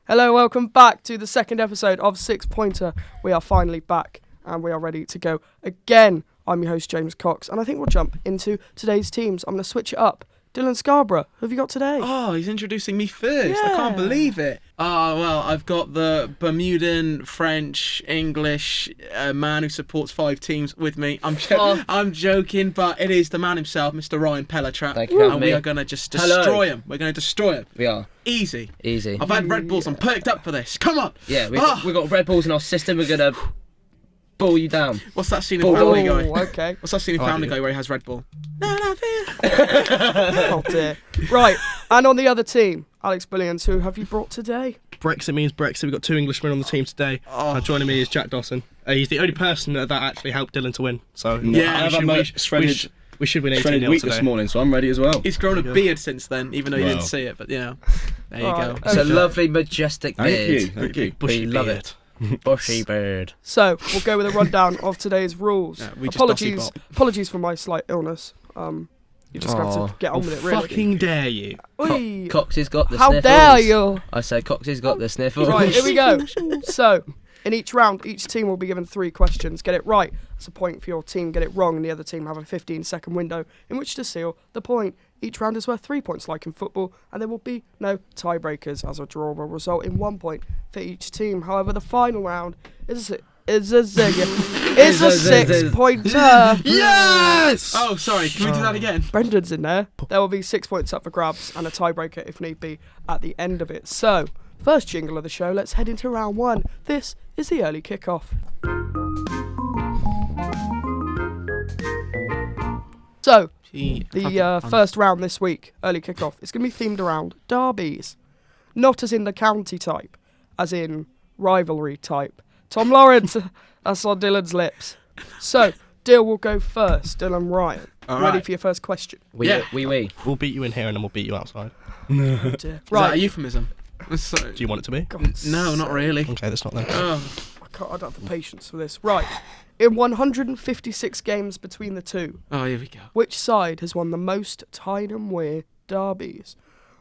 Hello, welcome back to the second episode of Six Pointer. We are finally back and we are ready to go again. I'm your host, James Cox, and I think we'll jump into today's teams. I'm going to switch it up. Dylan Scarborough, who have you got today? Oh, he's introducing me first. Yeah. I can't believe it. Oh, well, I've got the Bermudan, French, English man who supports 5 teams with me. I'm joking, but it is the man himself, Mr. Ryan Pelletrap. Thank you. And we are going to just destroy him. We're going to destroy him. We are. Easy. Easy. I've had Red Bulls. I'm perked up for this. Come on. Yeah, we've got Red Bulls in our system. We're going to ball you down. What's that scene in Family Guy? Okay. What's that scene in Family Guy where he has Red Bull? Oh dear. Right, and on the other team, Alex Bullions, who have you brought today? Brexit means Brexit. We've got 2 Englishmen on the team today. Joining me is Jack Dawson. He's the only person that actually helped Dylan to win. So Yeah, we should win 18-0 week today. this morning, so I'm ready as well. He's grown a beard since then, even though you didn't see it, but you know. There you go. It's a lovely, majestic beard. Thank you. We love it. Bushy bird. So, we'll go with a rundown of today's rules. Yeah, we just Apologies for my slight illness. You just have to get on with it, really. Fucking dare you. Oi. Cox has got the How sniffles. dare you? I said Cox has got the sniffles. Right, here we go. So, in each round, each team will be given 3 questions. Get it right, that's a point for your team. Get it wrong, and the other team have a 15-second window in which to seal the point. Each round is worth 3 points like in football, and there will be no tiebreakers, as a draw will result in 1 point for each team. However, the final round is a 6-pointer. Yes! Oh, sorry. Can we do that again? Brendan's in there. There will be 6 points up for grabs and a tiebreaker if need be at the end of it. So, first jingle of the show, let's head into round 1. This is the early kickoff. So, the first round this week, early kickoff, it's going to be themed around derbies. Not as in the county type, as in rivalry type. Tom Lawrence, that's on Dylan's lips. So, Dill will go first. Dylan, Ryan, ready for your first question? We. We'll beat you in here and then we'll beat you outside. Oh dear. Is that Right. a euphemism? Do you want it to be? No, not really. Okay, that's not then. Oh. I don't have the patience for this. Right. In 156 games between the two, Here we go. which side has won the most Tyne and Wear derbies?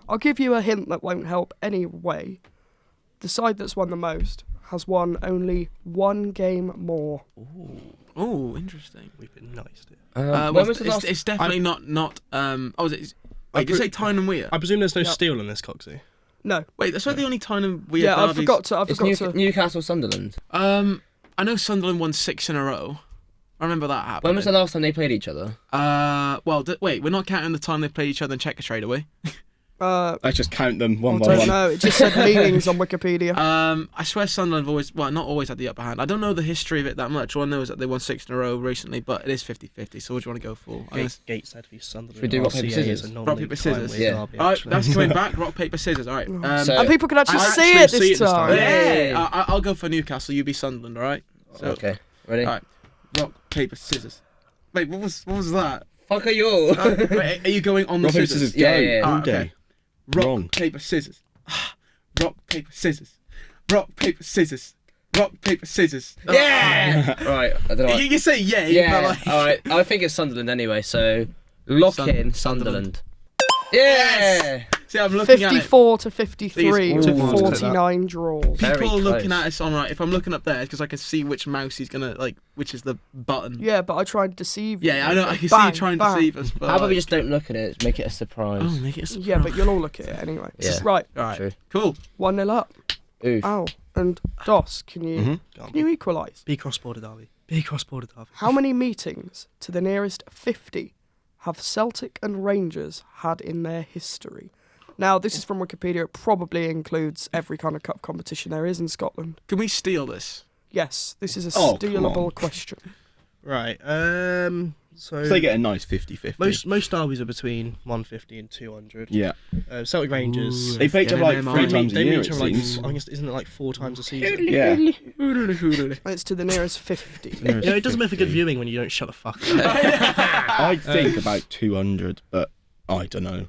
I'll give you a hint that won't help anyway. The side that's won the most has won only 1 game more. Oh, interesting. We've been nice. When was the last... It's definitely not. Is it? Wait, did you say Tyne and Weir? I presume there's no steel in this, Coxie. No. Wait, that's not the only Tyne and Weir Yeah, I derbies. forgot to. It's Newcastle Sunderland. I know Sunderland won 6 in a row. I remember that happening. When was the last time they played each other? Wait, we're not counting the time they played each other in Checkatrade, are we? Let's just count them one I by don't one. know. It just said meanings on Wikipedia. I swear Sunderland have not always had the upper hand. I don't know the history of it that much. All I know is that they won 6 in a row recently, but it is 50-50, so what do you want to go for? Gateshead v Sunderland. Should we do rock, paper, scissors? Rock, paper, scissors. Yeah. Alright, that's coming back. Rock, paper, scissors. Alright. And people can actually I see it this time. Yeah. I'll go for Newcastle. You be Sunderland. Alright. So, Okay. Ready? Alright. Rock, paper, scissors. Wait, what was that? Fuck are you? Wait, are you going on the Rock, paper, scissors? scissors, go. Yeah. All Alright, day. okay. Rock, Wrong. paper, scissors. Rock, paper, scissors. Rock, paper, scissors. Rock, paper, scissors. Yeah! Right, I don't know. You can say yeah. Yeah, But alright. I think it's Sunderland anyway, so lock in Sunderland. Yeah! See, I'm looking at it. 54 to 53 These- to Ooh, 49 draws. Very People are looking close. at us on right. If I'm looking up there, because I can see which mouse he's gonna which is the button. Yeah, but I tried to deceive you. Yeah, I know. I can see Bang, you trying to bang. deceive us. But How about we just don't look at it, make it a surprise? Oh, make it a surprise. Yeah, but you'll all look at it anyway. Yeah. Right, All right. True. Cool. 1-0 up. Oof. Ow. And Dos, can you equalise? Be cross-border derby. Be cross-border derby. How many meetings to the nearest 50 have Celtic and Rangers had in their history? Now, this is from Wikipedia. It probably includes every kind of cup competition there is in Scotland. Can we steal this? Yes, this is a Oh, come stealable on. question. Right. So they get a nice 50-50. Most derbies are between 150 and 200. Yeah. Celtic Rangers. They play each other like 3 times a year, it like, seems. I guess, isn't it like 4 times a season? Yeah. It's to the nearest 50. It doesn't make for good viewing when you don't shut the fuck up. I think about 200, but I don't know.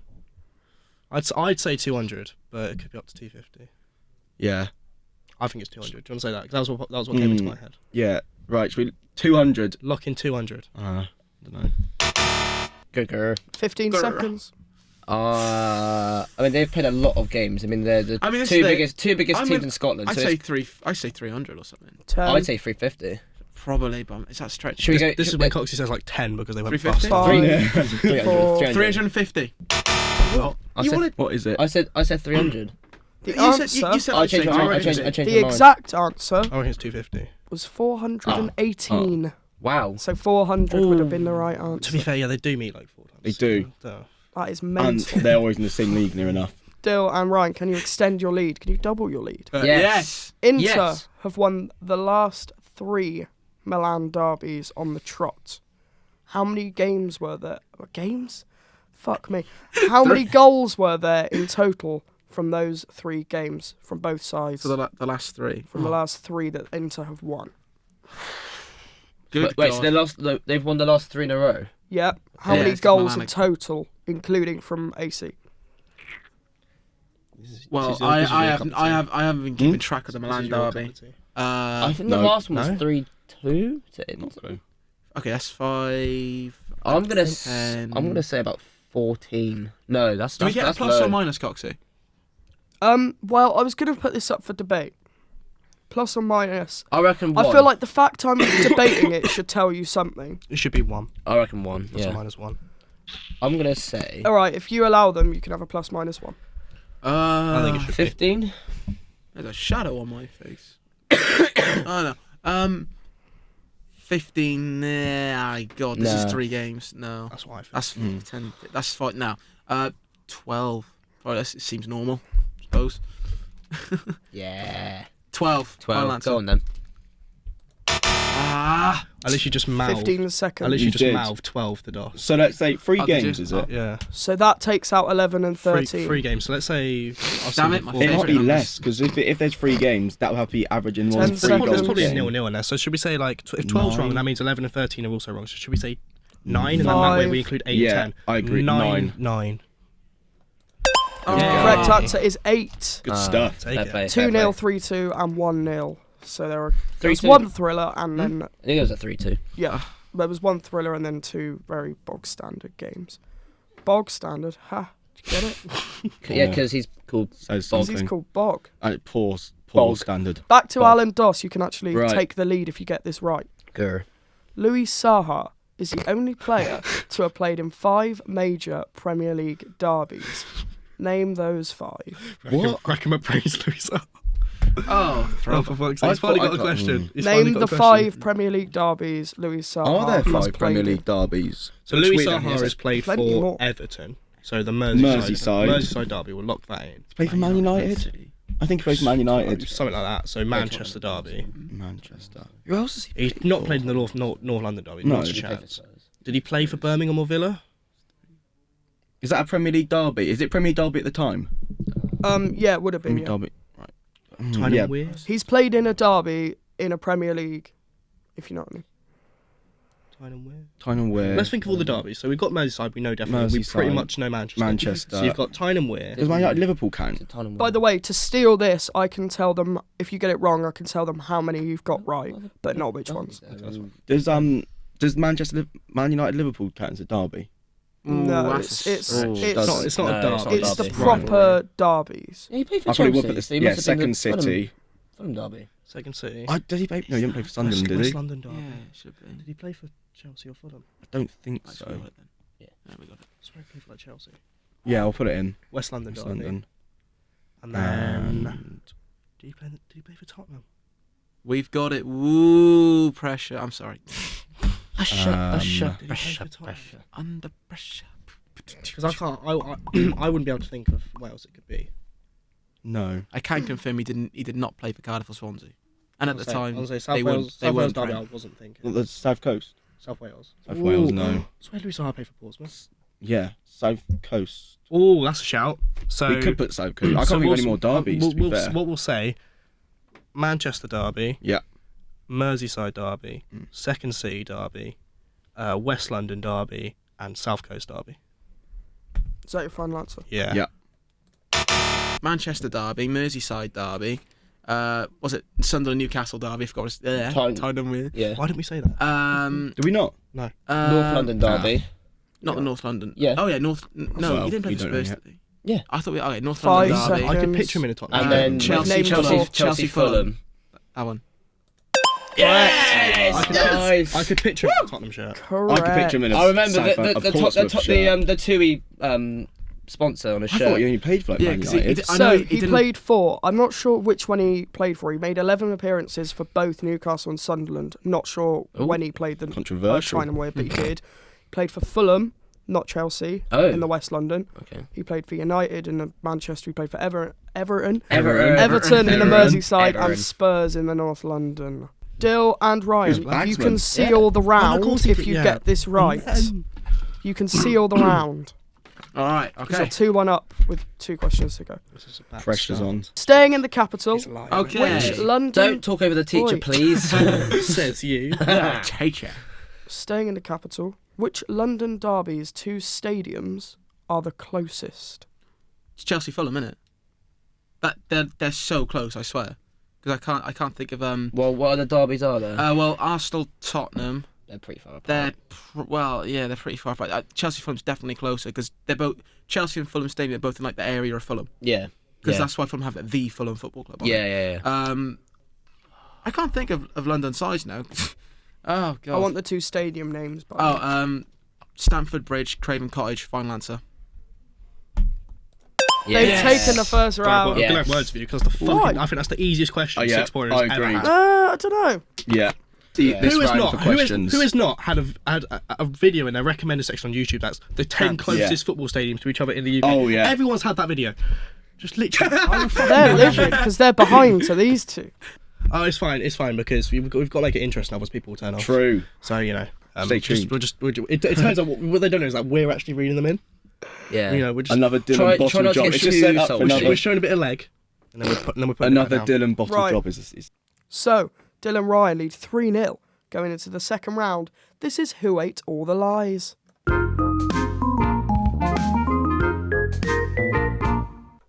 I'd say 200, but it could be up to 250. Yeah. I think it's 200. Do you want to say that? Because that was what came into my head. Yeah. Right. Should we 200? Lock in 200. I don't know. Good. 15 seconds. I mean, they've played a lot of games. I mean, they're the two biggest teams in Scotland. I say 300 or something. 10. I'd say 350. Probably, but is that stretch? Should we go? This is when Coxie says like 10 because they went 350? bust. 5, 350. What is it? I said 300. The You answer, said I changed my mind. the exact answer I reckon it's 250. was 418. Wow. So 400 would have been the right answer. To be fair, yeah, they do meet like 4 times. They do. So. That is And mental. they're always in the same league near enough. Dill and Ryan, can you extend your lead? Can you double your lead? Yes. Inter Yes. have won the last 3 Milan derbies on the trot. How many games were there? Games? Fuck me. How many goals were there in total from those 3 games from both sides? For the last 3. From the last 3 that Inter have won. Good Wait, God. so they've won the last 3 in a row? Yep. How Yeah, many it's goals in Milan. total, including from AC? Well, This is your cup of tea. I haven't been keeping track of the Milan This is your cup derby. of tea. I think the no. last one was No? 3-2 to Not Inter. clue. Okay, that's 5. I'm gonna 10. say about 14. No, that's Do we get a that's plus low. or minus, Coxie? Well, I was going to put this up for debate. Plus or minus. I reckon 1. I feel like the fact I'm debating it should tell you something. It should be 1. I reckon 1. Plus or Yeah. minus 1. I'm gonna say All right, if you allow them, you can have a plus minus 1. I think it should 15. There's a shadow on my face. Oh no. 15. Nah, God, this is No. 3 games. No, That's what I think. that's 10. That's 5 now. 12. Oh, it seems normal, I suppose. Yeah. 12. 12. Final answer. Go on then. Ah. At least you just mouthed. 15 At seconds. least You you just did. mouthed 12 to DOS. So let's say 3 Oh, did games, you? is it? Yeah. So that takes out 11 and 13. 3 games. So let's say. Damn it, my It might favourite be numbers. less, because if there's 3 games, that will have to be averaging more 10 than 3 seconds. goals. There's probably a game. 0-0 in there. So should we say like if 12's wrong, 9. that means 11 and 13 are also wrong. So should we say 9 and then that way we include 8 Yeah, and 10? I agree. 9. Oh. Yeah. Correct answer is 8. Good stuff. Take Fair it. play, 2-0, 3-2, and 1-0. So there was 3-2. 1 thriller and then, I think it was at 3-2. yeah, there was 1 thriller and then 2 very bog standard games. Bog standard? Ha. Did you get it? Yeah, because he's called. Says 'Cause something. he's called Bog. Poor Bog. standard. Back to Bog. Alan Doss. You can actually Right. take the lead if you get this right. Grr. Louis Saha is the only player to have played in 5 major Premier League derbies. Name those 5. What? Recommend praise, Louisa. Oh, Oh, for fuck's sake. I He's finally thought got a I got- question. He's finally Name got the a question. 5 Premier League derbies Louis Saha Are there has 5 played Premier in. League derbies? So Which Louis we don't Saha hear. has played Plenty for more. Everton. So the Merseyside Merseyside. derby. We'll lock that in. Play for Man United? I think he plays for Man United. Something like that. So Manchester derby. Manchester. Who else is he? He's not played in the North London derby. No. Not a chance. Did he play for Birmingham or Villa? Is that a Premier League derby? Is it Premier League derby at the time? Yeah, it would have been. Premier Yeah. derby. Right. Tyne yeah. and Weir? He's played in a derby in a Premier League, if you know what I mean. Tyne and Weir? Tyne and Weir. Let's think of all the derbies. So we've got Merseyside, we know definitely. We pretty Merseyside. much know Manchester. Manchester. So you've got Tyne and Weir. Does Man United Liverpool count? By the way, to steal this, I can tell them, if you get it wrong, I can tell them how many you've got right, but not which ones. Does Man United Liverpool count as a derby? No, that's it's a- It's not a derby. it's the derby. proper derbies. Yeah, he played for I probably Chelsea. will put this. so he Yeah, must have been second the City. Fulham derby. Second City. Did he play? No, he didn't play for Sunderland, did West he? London derby. Yeah, it should be. Did he play for Chelsea or Fulham? I don't think Right, so. we got it then. Yeah. We got it. I swear he played for like Chelsea. Yeah, I'll put it in. West London West derby. London. And then And did he play for Tottenham? We've got it. Woo, pressure. I'm sorry. Usher. Did he play for Tottenham? Under pressure. Because I can't. I wouldn't be able to think of what else it could be. no. I can confirm he did not play for Cardiff or Swansea. And at the time, I was they South weren't. Wales, They South Wales weren't. derby. I Prem. wasn't thinking. Well, the South Coast. South Wales. South Wales, no. So where do we saw play for Portsmouth? Yeah, South Coast. Oh, that's a shout. So We could put South Coast. I can't think of any more derbies, to be fair. What we'll say, Manchester derby, Yeah. Merseyside derby, Second City derby, West London derby, and South Coast derby. Is that your final answer? Yeah. Yeah. Manchester derby, Merseyside derby. Was it Sunderland Newcastle derby? I forgot. Tied them with. Yeah. Why didn't we say that? Did we not? No. North London derby. Not the North London. Yeah. Oh yeah, North. No, Well, you didn't play you for don't Spurs. know Did you? Yeah. I thought we. Okay, North 5 London derby. I could seconds. picture him in a Tottenham. And then Chelsea, Chelsea, Fulham. That one. Yes. Nice. I could picture him in a Tottenham shirt. Correct. I could picture him in a I remember Portsmouth shirt. the TUI sponsor on his I shirt. thought he only played for like Man 'cause United. I know So he he didn't- played for. I'm not sure which one he played for. He made 11 appearances for both Newcastle and Sunderland. Not sure when he played them. Controversial. China way, but he did. He played for Fulham, not Chelsea, Oh. in the West London. Okay. He played for United in the Manchester. He played for Everton in the Everton. Merseyside, Everton. and Spurs in the North London. Dill and Ryan, He was you Bagsman. can seal the round course he if did, you yeah. get this right. You can seal the round. All right. So Okay. 2-1 up with 2 questions to go. Pressure's on. Staying in the capital, Okay. which London... Don't talk over the teacher, Oi. please. Says you. Teacher. Staying in the capital, which London derby's 2 stadiums are the closest? It's Chelsea Fulham, isn't it? They're so close. I swear. Because I can't think of Well, what other derbies are there? Well, Arsenal Tottenham. They're pretty far apart. They're they're pretty far apart. Chelsea Fulham's definitely closer because they're both Chelsea and Fulham Stadium. They're both in like the area of Fulham Yeah. because that's why Fulham have the Fulham Football Club. On it. Yeah. I can't think of London size now. Oh god. I want the 2 stadium names. But Stamford Bridge, Craven Cottage, final answer. They've Yes. taken the first Well, round. I'm gonna have Yes. words for you because the fucking. Why? I think that's the easiest question. Oh, yeah, 6 pointers I ever agree. had. I don't know. Yeah. See, this Who has round not? for Who questions. has not had a video in their recommended section on YouTube that's the 10 closest football stadiums to each other in the UK? Oh, yeah. Everyone's had that video. Just literally. They're livid because they're behind to these 2. Oh, it's fine because we've got to make it interesting, otherwise people will turn off. True. So you know, Stay tuned. It turns out what they don't know is that we're actually reading them in. Yeah. You know, we're just Another Dylan Try bottle not to job. get It's just too set up for selfish. another, we're showing a bit of leg, and then we're putting another it down. Dylan bottle Right. job. Is So, Dill and Ryan lead 3-0 going into the second round. This is Who Ate All the Lies.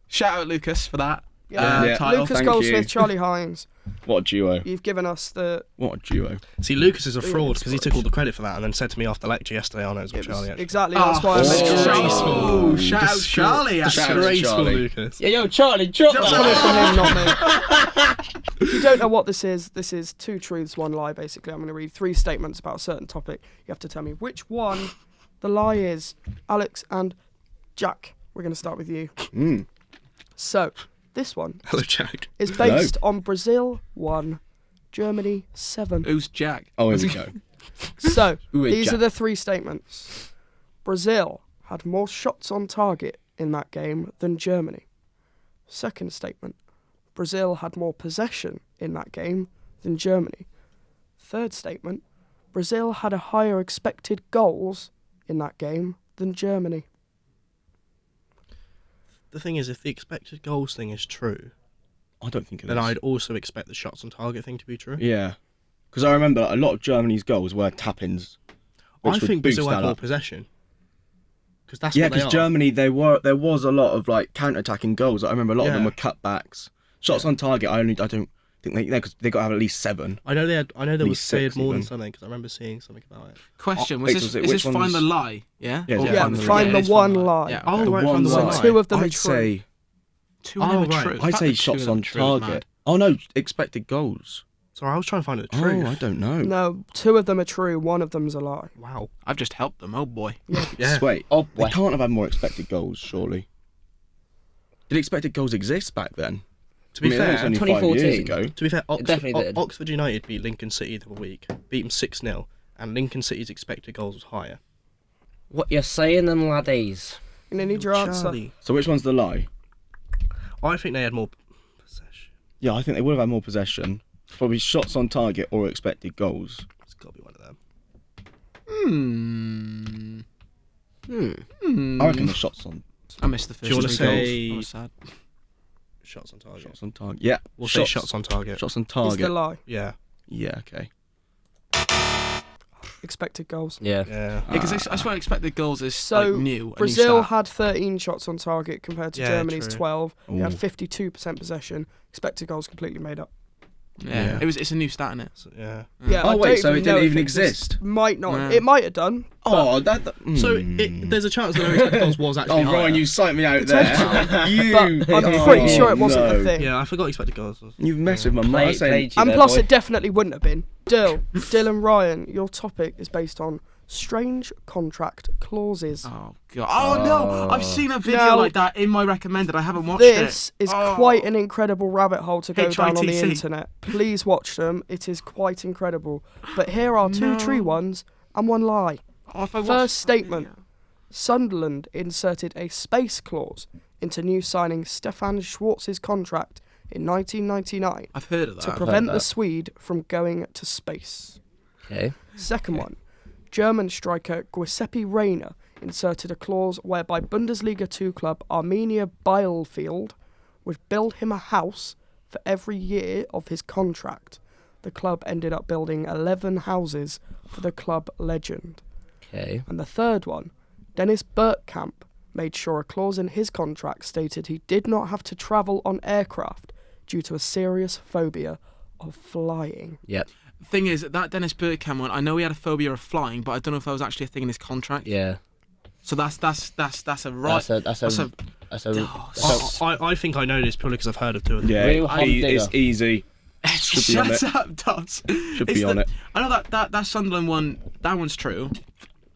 Shout out Lucas for that. Yeah. Title. Lucas Thank Goldsmith, you. Charlie Hines. What a duo. You've given us the... What a duo. See, Lucas is a fraud because he took all the credit for that and then said to me after lecture yesterday, "Oh no, it's It was Charlie." Actually. exactly, that's why I mentioned it. Oh, shout out Charlie. actually. Disgraceful, Charlie. Lucas. Yeah, yo, Charlie, drop It's that. coming from him, not me. If you don't know what this is 2 truths, 1 lie, basically. I'm going to read 3 statements about a certain topic. You have to tell me which one the lie is. Alex and Jack, we're going to start with you. So, this one Hello, Jack. is based on Brazil 1, Germany 7. Who's Jack? Oh, here we go. So, Ooh, these Jack. are the 3 statements. Brazil had more shots on target in that game than Germany. Second statement. Brazil had more possession in that game than Germany. Third statement. Brazil had a higher expected goals in that game than Germany. The thing is, if the expected goals thing is true, I don't think it then is. I'd also expect the shots on target thing to be true. Yeah. Because I remember a lot of Germany's goals were tap-ins. I which would think boost Brazil that had more up. possession. Because that's Yeah, what they because are. Germany, there was a lot of like counter-attacking goals. I remember a lot of them Yeah. were cutbacks. Shots on target, I don't think because they got to have at least 7. I know they had least they had 6 more than even. something because I remember seeing something about it. Question: Wait, is was it- this which find one's- the lie? Yeah. Yeah, Or yeah, Yeah, find find it the is one find lie. Yeah. Oh, okay. right, one find the lie. one So 2 of them are I'd true. say, Two of them Oh, are right. true. The I'd fact say that two shots of them on are true is target. Oh no, expected goals. Sorry, I was trying to find the truth. Oh, I don't know. No, 2 of them are true, 1 of them's a lie. Wow. mad. I've just helped them. Oh boy. Yeah. Wait, Oh, they boy. can't have had more expected goals, surely. Did expected goals exist back then? To be I mean, that was fair, only 5 2014. years ago. To be fair, definitely did. Oxford United beat Lincoln City the other week, beat them 6-0, and Lincoln City's expected goals was higher. What you're saying, them laddies? And I need your answer. Charlie. So which one's the lie? I think they had more possession. Yeah, I think they would have had more possession. Probably shots on target or expected goals. It's got to be one of them. I reckon the shots on. I missed the Do you first want to 3 goals. say I was sad. shots on target? Shots on target. Yeah. We'll say shots on target. Shots on Is the target. lie. Yeah. Yeah. Okay. Expected goals. Yeah. Yeah. Because I swear expected goals is So, like new. Brazil a new stat. had 13 shots on target compared to Yeah, Germany's true. 12. They had Ooh. 52% possession. Expected goals completely made up. Yeah. It's a new stat, innit? So, yeah. Yeah. Oh, I wait, don't so it know didn't if even just exist? Might not. No. It might have done. Oh, So Hmm. there's a chance that expected goals was actually Oh, higher. Ryan, you psyched me out there. But I'm pretty sure it wasn't no. a thing. Yeah, I forgot expected goals. You've messed with my mind. I was saying- Played you And there, plus, boy. it definitely wouldn't have been. Dylan Ryan, your topic is based on strange contract clauses. Oh god! Oh no! I've seen a video Now, like that in my recommended. I haven't watched This it. is Oh. quite an incredible rabbit hole to go down on the HITC. internet. Please watch them. It is quite incredible. But here are two true ones and one lie. Oh, if I watched First that statement. video. Sunderland inserted a space clause into new signing Stefan Schwartz's contract in 1999 I've heard of that. to prevent that. the Swede from going to space. Okay. Second one. German striker Giuseppe Reina inserted a clause whereby Bundesliga 2 club Arminia Bielefeld would build him a house for every year of his contract. The club ended up building 11 houses for the club legend. Okay. And the third one, Dennis Bergkamp made sure a clause in his contract stated he did not have to travel on aircraft due to a serious phobia of flying. Yep. Thing is, that Dennis Bergkamp one, I know he had a phobia of flying, but I don't know if that was actually a thing in his contract. Yeah. So that's a right. That's a. I think I know this purely because I've heard of two of them. Yeah, Real hard it's digger. easy. Should be on Shut up, Doss. Should be on it. I know that Sunderland one. That one's true.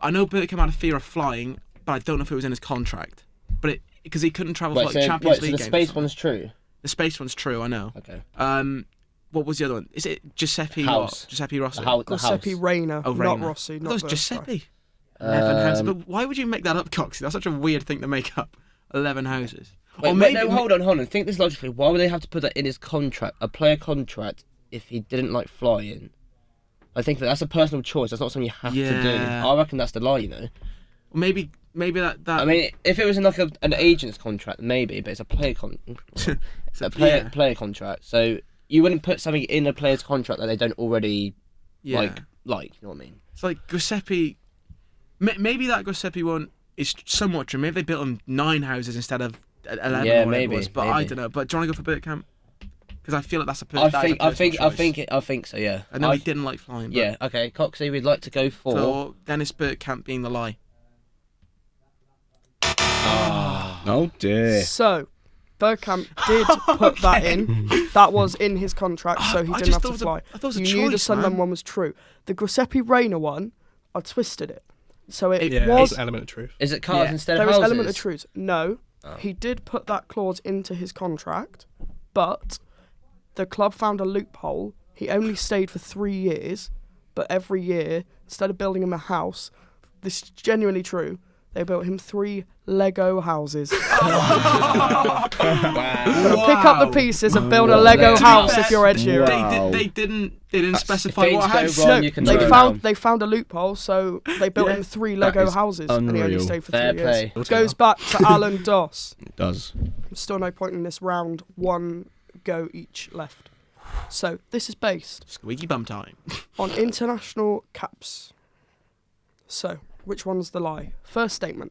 I know Bergkamp had a fear of flying, but I don't know if it was in his contract. But it because he couldn't travel Wait, for like so, Champions so League the games. space one's true. The space one's true. I know. Okay. What was the other one? Is it Giuseppe? House. What? Giuseppe Rossi. The Giuseppe house. Reina, Oh, not Reina. Rossi, That not was Bergkamp. Giuseppe. 11 houses. Um, But why would you make that up, Coxie? That's such a weird thing to make up. 11 houses. Wait, no, hold on. Think this logically. Why would they have to put that in his contract, a player contract, if he didn't like flying? I think that's a personal choice. That's not something you have to do. Yeah. I reckon that's the lie, you know. Maybe that. I mean, if it was in like an agent's contract, maybe, but it's a player player contract. So you wouldn't put something in a player's contract that they don't already yeah. like. You know what I mean? It's like Giuseppe. Maybe that Giuseppe one is somewhat true. Maybe they built him 9 houses instead of 11. Yeah, or whatever maybe, it was. But maybe. I don't know. But do you want to go for Bergkamp? Because I feel like that's a I think so. Yeah. I know he didn't like flying. But Yeah. Okay, Coxie, we'd like to go for. So Dennis Bergkamp being the lie. Oh dear. So, Bergkamp did put that in. That was in his contract, so he I didn't just have thought to it was a- fly. I thought it was a You knew the choice, Sunderland man. one was true. The Giuseppe Reina one, I twisted it. So it Yeah, was. there's an element of truth. Is it cars Yeah. instead There of is houses? element of truth. No, he did put that clause into his contract, but the club found a loophole. He only stayed for 3 years, but every year, instead of building him a house, this is genuinely true, they built him 3 Lego houses. Pick up the pieces and build a Lego Wow. house if you're Ed Sheeran. Wow. They didn't specify if what things house. go wrong, No, you can they turn found around. they found a loophole, so they built him 3 Lego is houses, and he only unreal. stayed for Fair 3 years. play. Goes back to Alan Doss. It does. Still no point in this round. 1 go each left. So this is based Squeaky bum time. on international caps. So which one's the lie? First statement: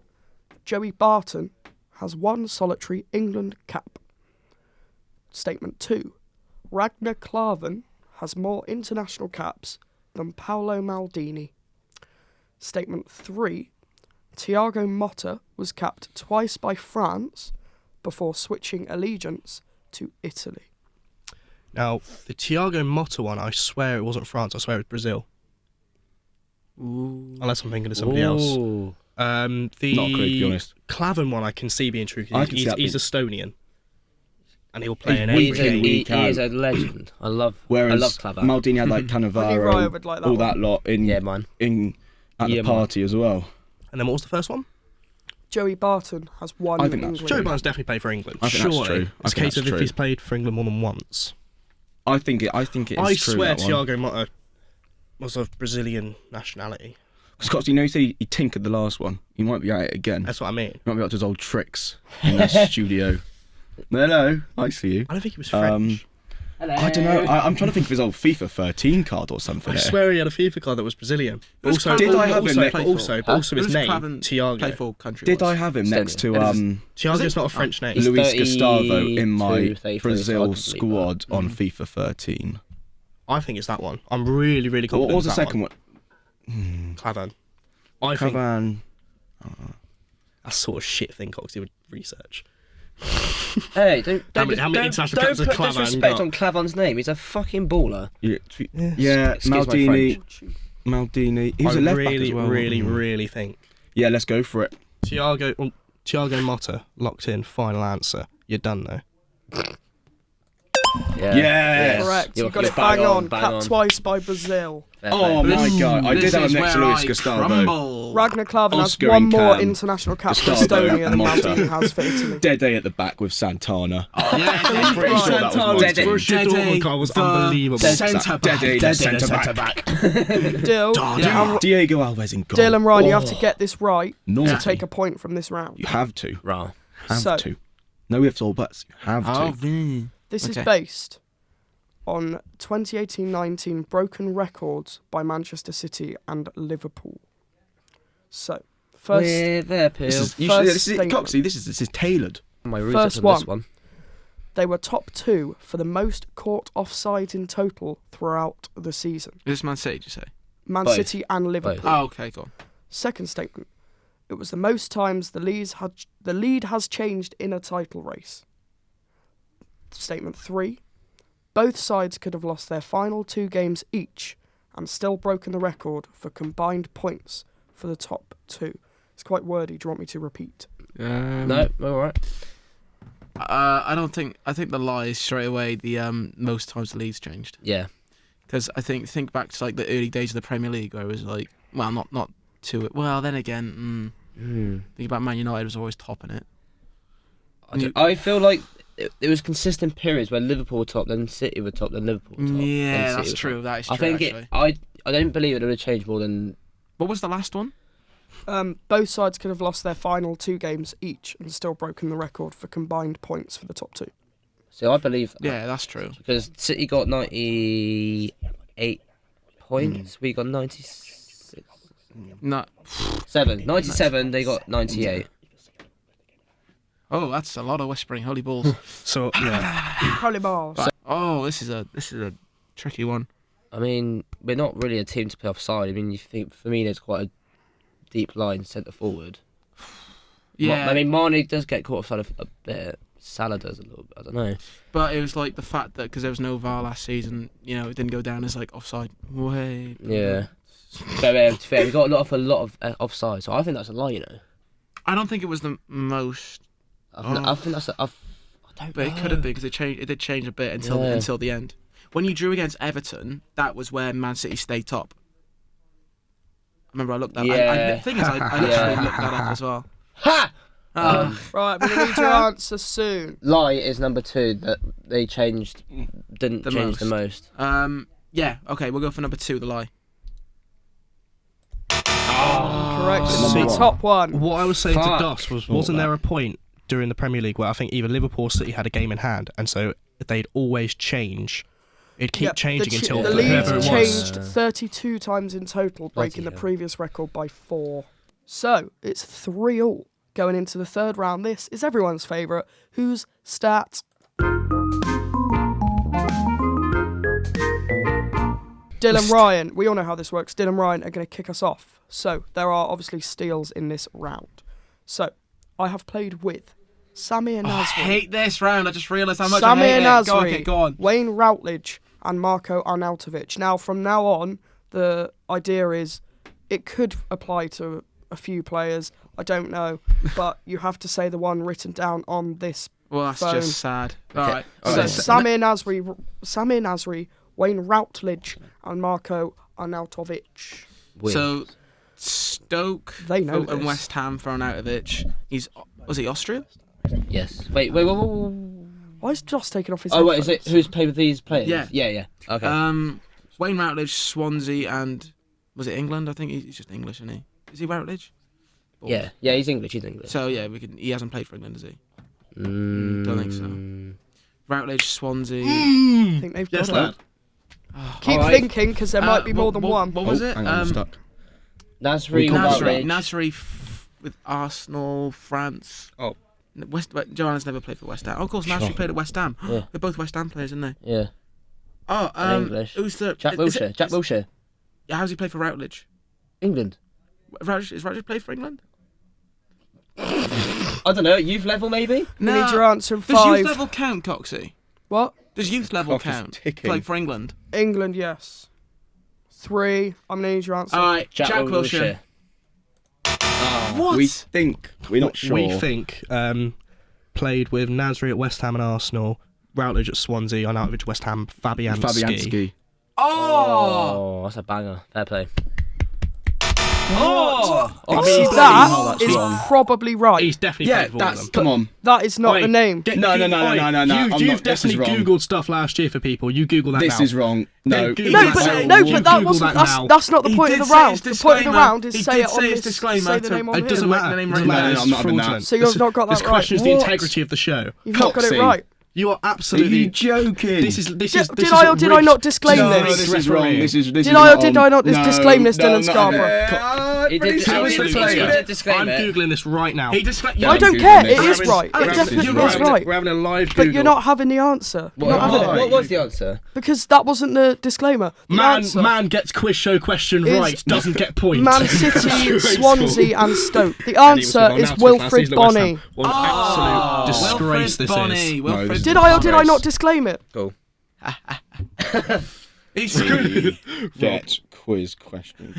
Joey Barton has 1 solitary England cap. Statement 2: Ragnar Klavan has more international caps than Paolo Maldini. Statement 3: Thiago Motta was capped twice by France before switching allegiance to Italy. Now, the Thiago Motta one, I swear it wasn't France. I swear it was Brazil. Ooh. Unless I'm thinking of somebody else. Ooh. The Not a clue, to be honest. Clavan one I can see being true. I can see that He's Estonian, and he'll play in He's every weak game. He is a legend. I love Whereas Clavan. Maldini had like I knew Ryan Cannavaro, would like that all one. that lot in Yeah, man. at Yeah, the man. party as well. And then what was the first one? Joey Barton has 1 I think that's England Joe cap. Barnes definitely played for England. I think that's Surely. true. I It's a think case that's of if true. he's played for England more than once. I think it is I true. swear that one. Thiago Motta was of Brazilian nationality. Because you said he tinkered the last one. He might be at it again. That's what I mean. He might be up to his old tricks in the studio. Hello, I see you. I don't think he was French. I don't know. I'm trying to think of his old FIFA 13 card or something. I swear he had a FIFA card that was Brazilian. Also, Did I have him next? Also his name, Thiago. Play for country. Did I have him next to Thiago's not a French name. Luis Gustavo in 32, my 33, Brazil so I squad on FIFA 13? I think it's that one. I'm really, really confident. What was the it's that second one? Clavan. I think Cavan. that's sort of shit thing Coxie would research. Hey, don't How many international caps has put Clavan disrespect got? on Clavan's name. He's a fucking baller. Yeah, Excuse my Maldini. French. Maldini. He was I a left really, back as well. really think Yeah, let's go for it. Thiago Motta locked in. Final answer. You're done though. Yeah. Correct. You're You got it bang bang on, on. bang Capped on. twice by Brazil. Oh my god, I did have him next to Luis Gustavo. Ragnar Klavan has Oscar one in more Cannes. international cap for Gustavo Estonia than Motta. Maldini has for Italy. Dede at the back with Santana. Yeah, I'm pretty sure that was Santana's Motta. Borussia Dortmund card was unbelievable. Dede, the centre back. Diego Alves in goal. Dylan Ryan, you have to get this right to Naughty. take a point from this round. You have to. Right. Have So- to. No ifs or buts. You have to. This is Okay. based on 2018-19 broken records by Manchester City and Liverpool. So, first, Liverpool. This is, First this is statement. Coxie, this is tailored. My First research on this one. they were top 2 for the most caught offside in total throughout the season. Is this Man City, did you say? Man Both. City and Liverpool. Both. Oh, okay, go on. Second statement. It was the most times the lead has changed in a title race. Statement 3. Both sides could have lost their final 2 games each and still broken the record for combined points for the top 2. It's quite wordy. Do you want me to repeat? No, alright. I don't think. I think the lie is straight away the most times the league's changed. Yeah. Because I think back to like the early days of the Premier League where it was like, well, not to it. Well, then again, think about Man United was always topping it. I feel like it was consistent periods where Liverpool were top, then City were top, then Liverpool were top. then Yeah, City that's were true. top. That is true. I think actually. I don't believe it would have changed more than. What was the last one? Both sides could have lost their final 2 games each and still broken the record for combined points for the top 2. So I believe that. Yeah, that's true. Because City got 98 points, we got 96. No. 97, they got 98. Oh, that's a lot of whispering. Holy balls. So yeah, Holy balls. Oh, this is a tricky one. I mean, we're not really a team to play offside. I mean, you think Firmino's quite a deep line centre forward. Yeah. I mean, Mane does get caught offside a bit. Salah does a little bit. I don't know. But it was like the fact that because there was no VAR last season, you know, it didn't go down as like offside. Way. Yeah. But to be fair, we got a lot of offside, so I think that's a lie. You know. I don't think it was the most. I think that's. I don't But know. it could have been because it did change a bit until the end. When you drew against Everton, that was where Man City stayed top. I remember I looked that. Yeah. The thing is, I literally looked that up as well. Ha! Right, we're going to need your answer soon. Lie is number 2 that they changed. Didn't The change the most. Yeah. Okay, we'll go for number 2, the lie. Correct. This is Number the one. top one. what I was saying Fuck. to Doss wasn't there a point during the Premier League where I think either Liverpool or City had a game in hand, and so they'd always change. It'd keep Yep, changing the, until the whoever lead it was. changed 32 times in total, breaking the hell. previous record by 4. So it's 3-all going into the third round. This is everyone's favourite. Whose stat? Dylan Ryan. We all know how this works. Dylan Ryan are going to kick us off. So there are obviously steals in this round. So I have played with Samir I Nasri. hate this round. I just realised how much I Samir hate it. Nasri, Go on. Wayne Routledge, and Marco Arnautovic. Now, from now on, the idea is it could apply to a few players. I don't know, but you have to say the one written down on this. Well, that's phone. just sad. All right. So Samir Nasri, Wayne Routledge, and Marco Arnautovic. Weird. So Stoke They know and this. West Ham for Arnautovic. Was he Austria? Yes. Wait. Why is Josh taking off his Oh, wait, is headphones? it who's played with these players? Yeah. Yeah. Okay. Wayne Routledge, Swansea, and Was it England? I think he's just English, isn't he? Is he Routledge? Or- Yeah, he's English. He's English. So yeah, he hasn't played for England, has he? Don't think so. Routledge, Swansea. I think they've Yes, got lad. it. Keep thinking, because there might be more than one. What was it? Hang on, I'm stuck. Nasri, Nasri with Arsenal, France. Oh. Johannes never played for West Ham. Oh, of course, Nasri played at West Ham. Yeah. They're both West Ham players, aren't they? Yeah. Oh, English. Who's the Jack Wilshere. Jack Wilshere. Yeah, how's he play for Routledge? England. Is Routledge play for England? I don't know. Youth level maybe. We need your answer in Does 5. youth level count, Coxie? What? Does youth level Clock is count? ticking. Like for England? England, yes. 3. I'm going to need your answer. Alright, Jack Wilshere. What? We think. We're not sure. We think played with Nasri at West Ham and Arsenal, Routledge at Swansea, Arnautovic at West Ham, Fabianski. Fabianski. Oh! That's a banger. Fair play. Oh! See, that is probably right. He's definitely Yeah, played for all of them. come on. That is not Wait, the name. No. I'm You've not- this is definitely wrong. Googled stuff last year for people. You Google that This now. is wrong. No. Google No, that but now. no, You but that Google wasn't. that now. That's not the He point of did the say round. his The point of the disclaimer. round is He say did it say on his this. disclaimer Say the to- name on It here. doesn't matter. the name It right doesn't matter. now. This I'm is not having that. fraudulent. So you've not got This that questions right. the What? integrity of the show. You've not got it Coxie. right. You are Are absolutely. you joking? This is. Did I or did I not disclaim No, this? this is wrong. This is Did I or did I not disclaim this, Dylan Scarborough? He did disclaim it. I'm googling this right now. He disclaimed. Yeah, I I'm don't Googling care. this. It is right. It Alex, definitely you're is right. right. We're having a live Google. But you're not having the answer. You're not having it. What was the answer? Because that wasn't the disclaimer. The answer Man gets quiz show question is- right, doesn't get points. Man City, Disgraceful. Swansea and Stoke. The And he was answer on is now, Wilfred so West Ham. Bonny. What an absolute disgrace this is. Wilfred Did I or did I not disclaim it? Cool. He's screwed. Get quiz question.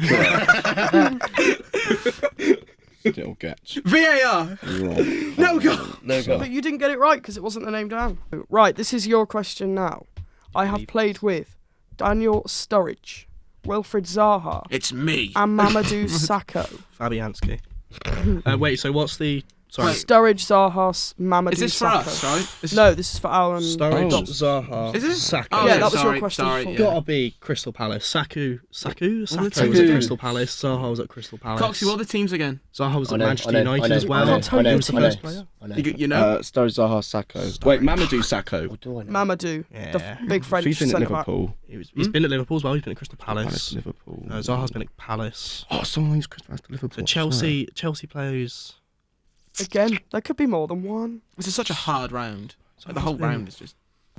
Still gets VAR. wrong. No go. No go. But you didn't get it right because it wasn't the name down. Right, this is your question now. I have played with Daniel Sturridge, Wilfred Zaha, It's me. and Mamadou Sakho. Fabianski. Wait, so what's the... Sorry. Sturridge, Zaha, Mamadou Is this for Sakho. us, right? This is- No, this is for Alan. Sturridge, Dom. Zaha, Is it? Saka. Oh, Yeah, that was your sorry, question Sorry, before. yeah. Gotta be Crystal Palace. Saku was at Saku. Crystal Palace. Zaha was at Crystal Palace. Coxie, what are the teams again? Zaha was I at know, Manchester I know, United I know, as well. I can't tell you He was the the first teams. player. I know. You know? Sturridge, Zaha, Sacco. Wait, Mamadou Sacco. What do I know? Mamadou, the Yeah. big French He's been at centre back. Liverpool. He's been at Liverpool as well. He's been at Crystal Palace, Palace. Liverpool. Zaha's been at Palace. Oh, someone's Crystal Palace to Liverpool. So Chelsea players. Again, there could be more than one. This is such a hard round. Like, the whole round is just.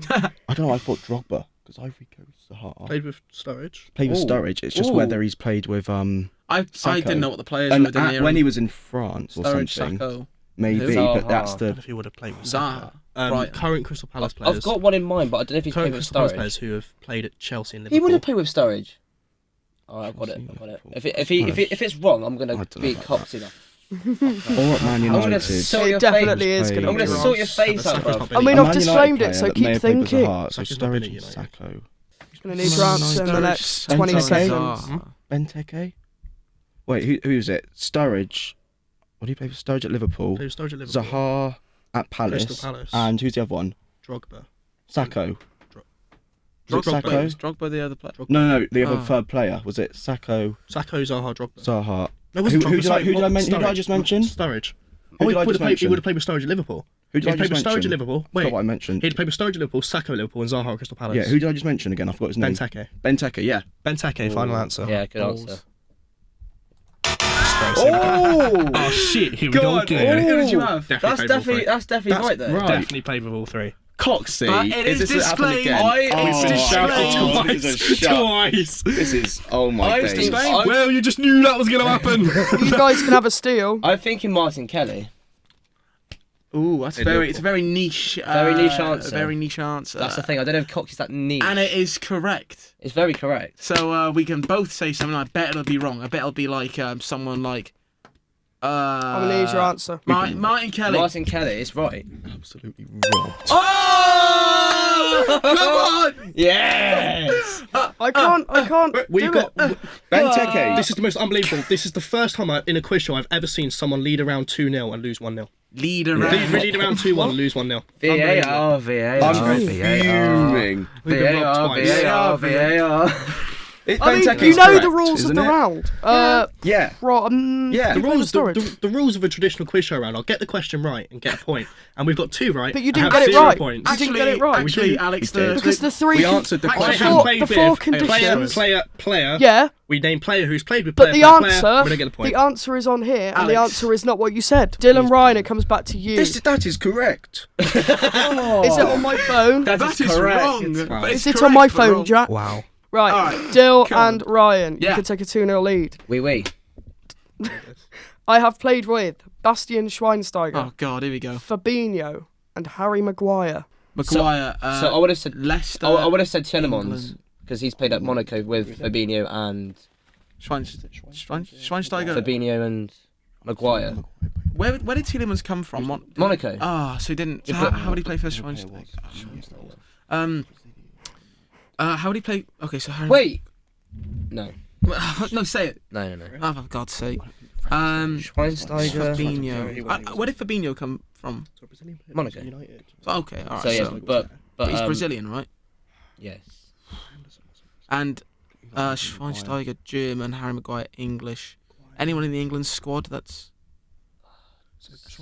I don't know. I thought Drogba because Ivory Coast. Zaha. Played with Sturridge. Played with Ooh. Sturridge. It's just Ooh. whether he's played with I Sacco. didn't know what the players and were doing when he was in France or Sturridge, something. Sacco, Maybe, Zaha. but that's I don't know the. if he would have played with Zaha. Saka. Right. Current Crystal Palace players. I've got one in mind, but I don't know if he's played Current with Crystal Palace Sturridge. players who have played at Chelsea and He Liverpool. would have played with Sturridge. Oh, I've got it. Chelsea, I've got it. Liverpool. If it's wrong, I'm gonna I don't be know. cops enough. Or at Man I'm gonna United. sort It your definitely face. is going to I'm be gonna wrong. sort your face out, Saka's bro. not been I mean, at I've Man United disclaimed it, player so that keep may have played with thinking. Zaha, so Saka's not been Sturridge at and United. Sacco. Going to need your answer in the next 20 Sturridge. seconds. Benteke? Wait, who is it? Sturridge. What do you play for? Sturridge at Liverpool. Played with Sturridge at Liverpool. Zaha at Palace. Crystal Palace. And who's the other one? Drogba. Sacco. Is it Drogba. Sacco? Was Drogba the other player? No, the other Oh. third player. Was it Sacco, Sacco, Zaha, Drogba. Zaha? No, it wasn't Who Drogba, did I- sorry, who did I what? men- who did I Sturridge. just mention? Sturridge. Who Oh, did I he would just have mention? played with Sturridge at Liverpool. Who did I He'd played just with Sturridge at mention? Liverpool. I forgot Wait, what I mentioned. he'd played with Sturridge at Liverpool, Sacco at Liverpool, and Zaha at Crystal Palace. Yeah, who did I just mention again? I forgot his name. Benteke. Benteke, yeah. Benteke, final answer. Yeah, good Balls. answer. Oh! Oh shit, here we Go go on. again. Who did you have? That's played with all definitely three. that's definitely right there. right. Definitely played with all three. Coxie. But it is this happening disclaimed. again? It's disclaimed. This is a shock. Twice. This is, oh my I days. think- I- Well, you just knew that was going to happen. You guys can have a steal. I'm thinking Martin Kelly. Ooh, that's it's a very niche. Very niche answer. Very niche answer. That's the thing. I don't know if Cox is that niche. And it is correct. It's very correct. So we can both say something. I bet it'll be wrong. I bet it'll be like someone like. I'm going to need your answer. Martin Kelly. Martin Kelly is right. Absolutely robbed. Oh! Come on! Yes. I can't We've do got. it. Benteke. This is the most unbelievable. This is the first time in a quiz show I've ever seen someone lead around 2-0 and lose 1-0. Lead around. Lead around 2-1 and lose 1-0. VAR, VAR, I'm fuming. We've been robbed twice. VAR. you know the rules of the round. Yeah. Yeah. The rules, the rules of a traditional quiz show round. I'll get the question right and get a point, and we've got 2 right. But you didn't and get it 0 right. Points. You didn't get it right. Actually, Alex, Because the 3 We answered the question. the 4 conditions. Player. Yeah, We name player who's played with but player. the player, we don't get the point. answer is on here, and the Alex. answer is not what you said. Dylan Ryan, it comes back to you. That is correct. Is it on my phone? That That is is correct. wrong. but Is it's it on my correct, but phone, wrong. Jack? Wow. Right, All right, Dill come on. and Ryan, you Yeah. can take a 2-0 lead. Oui. I have played with Bastian Schweinsteiger, Oh God, here we go. Fabinho, and Harry Maguire. Maguire. So I would have said Leicester. I would have said Tielemans England. because he's played at Monaco with Fabinho and Schweinsteiger. and Maguire. Where did Tielemans come from? Monaco. Ah, so he didn't. So Yeah, how would he play for Schweinsteiger? How would he play? Okay, so Harry. Wait. No. No, say it. No. Oh, for God's sake. Schweinsteiger. Fabinho. Where did Fabinho come from? Monaco. Okay, all right. So yes, but he's Brazilian, right? Yes. And Schweinsteiger, German. Harry Maguire, English. Anyone in the England squad that's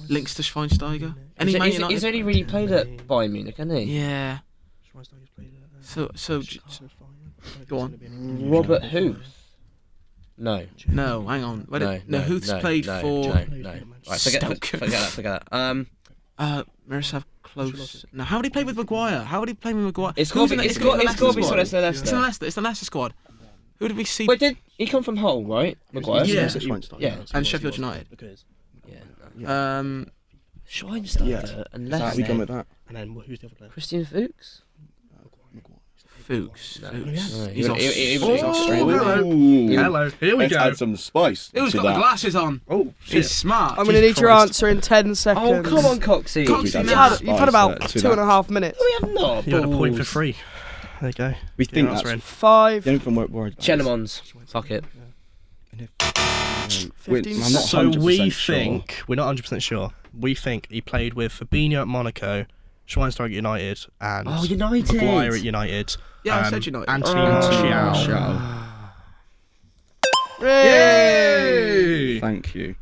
links to Schweinsteiger? Any Man United? He's only really played at Bayern Munich, hasn't he? Yeah. So go on. Robert Huth. No. No, hang on. Huth's played for. No. Right, forget that. Miroslav Klose. No, how would he play with Maguire? How would he play with Maguire? It's got to be someone at Leicester. It's the Leicester squad. Who did we see? Wait, did he come from Hull, right? Maguire? Yeah. Yeah. And Sheffield United. Yeah. Schweinsteiger and Leicester. We gone with that. And then who's the other player? Christian Fuchs? Fuchs. No. He's Ooh. Hello. Here we Let's go. add some spice Who's to got the that. glasses on? Oh, He's smart. I'm going to need your Christ. answer in 10 seconds. Oh, come on, Coxie. Coxie, You've now. had, you've had about 2.5 minutes. We have not. You got a point for free. There you go. We think Your that's answer in. 5, the only thing we're worried about. Tielemans. Fuck it. 15 I'm not So 100% we sure. think we're not 100% sure. We think he played with Fabinho at Monaco, Schweinsteiger at United, and Oh, United. Maguire at United. Yeah, I said United. Anthony Oh. Martial. Yay! Thank you.